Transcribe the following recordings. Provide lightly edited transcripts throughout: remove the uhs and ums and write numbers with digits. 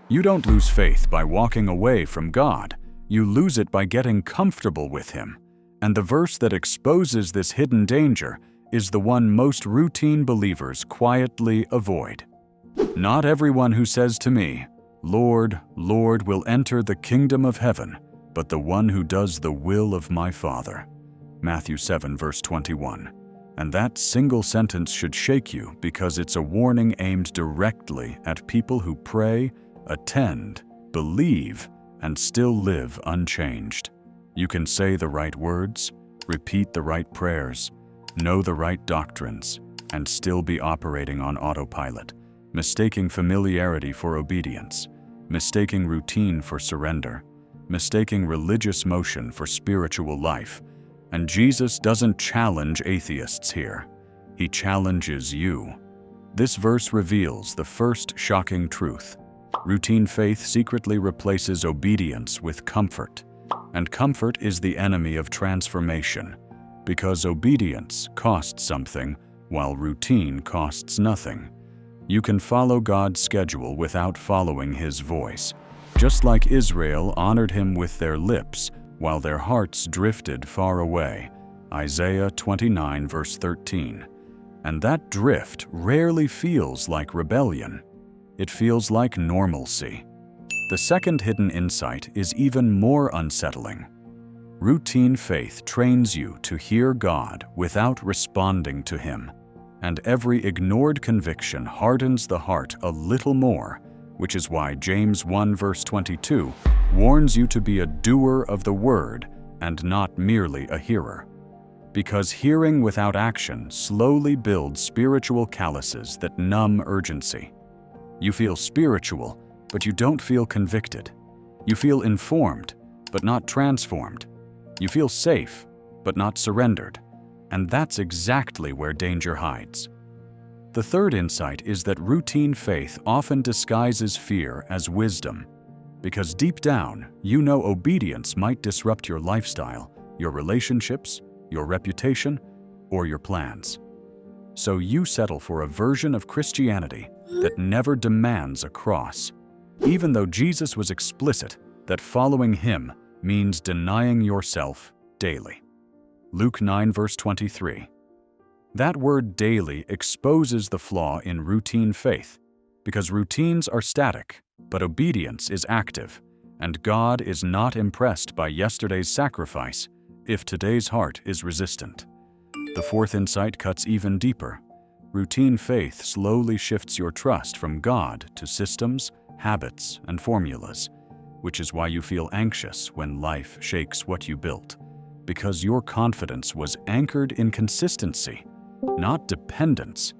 You don't lose faith by walking away from God. You lose it by getting comfortable with Him. And the verse that exposes this hidden danger is the one most routine believers quietly avoid. Not everyone who says to me, "Lord, Lord," will enter the kingdom of heaven, but the one who does the will of my Father. Matthew 7, verse 21. And that single sentence should shake you because it's a warning aimed directly at people who pray, attend, believe, and still live unchanged. You can say the right words, repeat the right prayers, know the right doctrines, and still be operating on autopilot, mistaking familiarity for obedience, mistaking routine for surrender, mistaking religious motion for spiritual life. And Jesus doesn't challenge atheists here. He challenges you. This verse reveals the first shocking truth. Routine faith secretly replaces obedience with comfort. And comfort is the enemy of transformation, because obedience costs something, while routine costs nothing. You can follow God's schedule without following His voice, just like Israel honored Him with their lips, while their hearts drifted far away. Isaiah 29, verse 13. And that drift rarely feels like rebellion. It feels like normalcy. The second hidden insight is even more unsettling. Routine faith trains you to hear God without responding to Him, and every ignored conviction hardens the heart a little more, which is why James 1 verse 22 warns you to be a doer of the word and not merely a hearer. Because hearing without action slowly builds spiritual calluses that numb urgency. You feel spiritual, but you don't feel convicted. You feel informed, but not transformed. You feel safe, but not surrendered. And that's exactly where danger hides. The third insight is that routine faith often disguises fear as wisdom, because deep down, you know obedience might disrupt your lifestyle, your relationships, your reputation, or your plans. So you settle for a version of Christianity that never demands a cross, even though Jesus was explicit that following Him means denying yourself daily. Luke 9 verse 23. That word daily exposes the flaw in routine faith, because routines are static, but obedience is active, and God is not impressed by yesterday's sacrifice if today's heart is resistant. The fourth insight cuts even deeper. Routine faith slowly shifts your trust from God to systems, habits, and formulas, which is why you feel anxious when life shakes what you built, because your confidence was anchored in consistency, not dependence,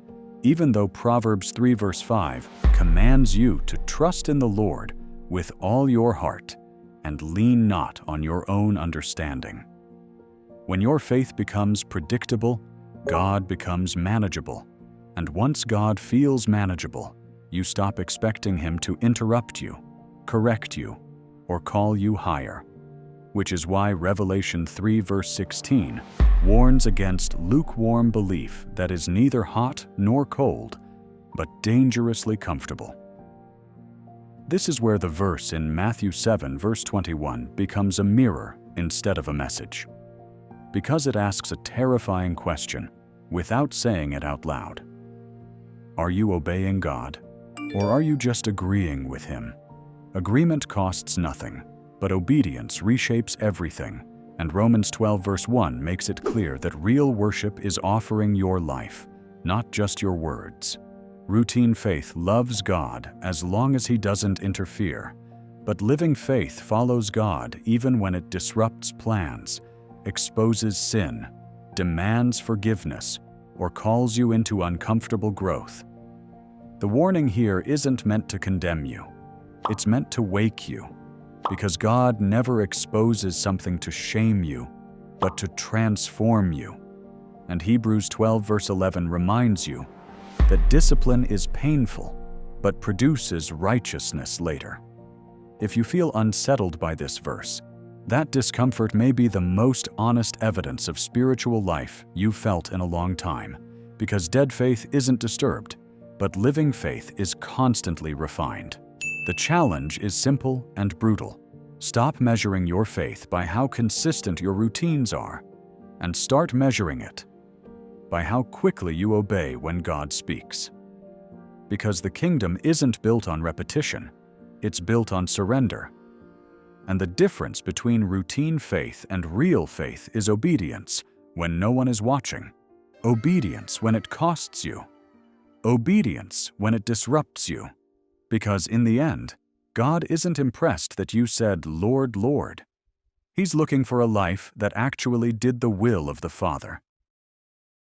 even though Proverbs 3 verse 5 commands you to trust in the Lord with all your heart and lean not on your own understanding. When your faith becomes predictable, God becomes manageable. And once God feels manageable, you stop expecting Him to interrupt you, correct you, or call you higher. Which is why Revelation 3 verse 16 warns against lukewarm belief that is neither hot nor cold, but dangerously comfortable. This is where the verse in Matthew 7 verse 21 becomes a mirror instead of a message, because it asks a terrifying question without saying it out loud. Are you obeying God, or are you just agreeing with Him? Agreement costs nothing, but obedience reshapes everything, and Romans 12 verse 1 makes it clear that real worship is offering your life, not just your words. Routine faith loves God as long as He doesn't interfere, but living faith follows God even when it disrupts plans, exposes sin, demands forgiveness, or calls you into uncomfortable growth. The warning here isn't meant to condemn you. It's meant to wake you, because God never exposes something to shame you, but to transform you. And Hebrews 12 verse 11 reminds you that discipline is painful, but produces righteousness later. If you feel unsettled by this verse, that discomfort may be the most honest evidence of spiritual life you've felt in a long time, because dead faith isn't disturbed, but living faith is constantly refined. The challenge is simple and brutal. Stop measuring your faith by how consistent your routines are, and start measuring it by how quickly you obey when God speaks. Because the kingdom isn't built on repetition, it's built on surrender. And the difference between routine faith and real faith is obedience when no one is watching, obedience when it costs you, obedience when it disrupts you. Because in the end, God isn't impressed that you said, "Lord, Lord." He's looking for a life that actually did the will of the Father.